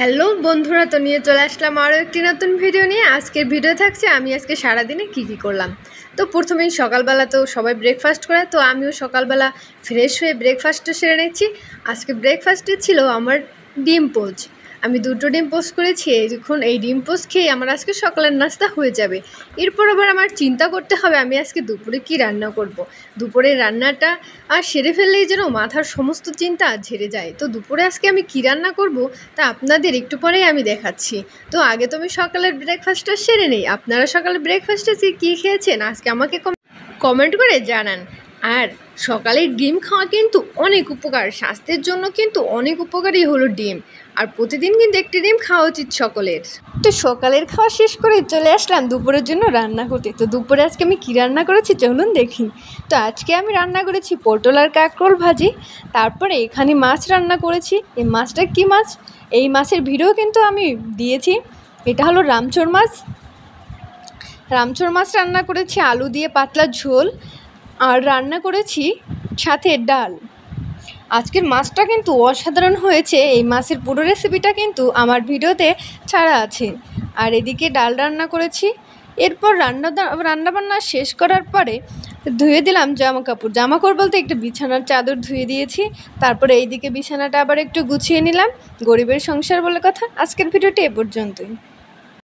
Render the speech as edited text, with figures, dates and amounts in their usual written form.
Hello বন্ধুরা, তো নিয়ে চলে আসলাম আরও একটি নতুন ভিডিও নিয়ে। আজকের ভিডিও থাকছে আমি আজকে সারাদিনে কি করলাম। তো প্রথমেই সকালবেলা তো সবাই ব্রেকফাস্ট করে, তো আমিও সকালবেলা ফ্রেশ হয়ে ব্রেকফাস্টটা সেরে নিচ্ছি। আজকে ব্রেকফাস্টে ছিল আমার ডিম পোচ। আমি 2টো ডিম পোস্ট করেছি। এখন এই ডিম পোস্ট খেয়ে আমার আজকে সকালের নাস্তা হয়ে যাবে। এরপর আবার আমার চিন্তা করতে হবে আমি আজকে দুপুরে কি রান্না করব। দুপুরের রান্নাটা সেরে ফেললেই যেন মাথার সমস্ত চিন্তা ঝেড়ে যায়। তো দুপুরে আজকে আমি কি রান্না করব তা আপনাদের একটু পরেই আমি দেখাচ্ছি। তো আগে তো আমি সকালের ব্রেকফাস্টটা সেরে নেই। আপনারা সকালে ব্রেকফাস্টে কী খেয়েছেন আজকে আমাকে কমেন্ট করে জানান। আর সকালের ডিম খাওয়া কিন্তু অনেক উপকার, স্বাস্থ্যের জন্য কিন্তু অনেক উপকারী হলো ডিম। আর প্রতিদিন কিন্তু একটি ডিম খাওয়া উচিত সকলের। তো সকালের খাওয়া শেষ করে চলে আসলাম দুপুরের জন্য রান্না করতে। তো দুপুরে আজকে আমি কী রান্না করেছি চলুন দেখি। তো আজকে আমি রান্না করেছি পটল আর কাঁকরোল ভাজি। তারপরে এখানে মাছ রান্না করেছি। এই মাছটা কী মাছ, এই মাছের ভিডিও কিন্তু আমি দিয়েছি। এটা হলো রামচোর মাছ। রামচোর মাছ রান্না করেছি আলু দিয়ে পাতলা ঝোল, আর রান্না করেছি সাথে ডাল। আজকের মাছটা কিন্তু অসাধারণ হয়েছে। এই মাছের পুরো রেসিপিটা কিন্তু আমার ভিডিওতে ছাড়া আছে। আর এদিকে ডাল রান্না করেছি। এরপর রান্নাবান্না শেষ করার পরে ধুয়ে দিলাম জামা কাপড় বলতে একটা বিছানার চাদর ধুয়ে দিয়েছি। তারপরে এইদিকে বিছানাটা আবার একটু গুছিয়ে নিলাম। গরিবের সংসার বলে কথা। আজকের ভিডিওটি এ পর্যন্তই।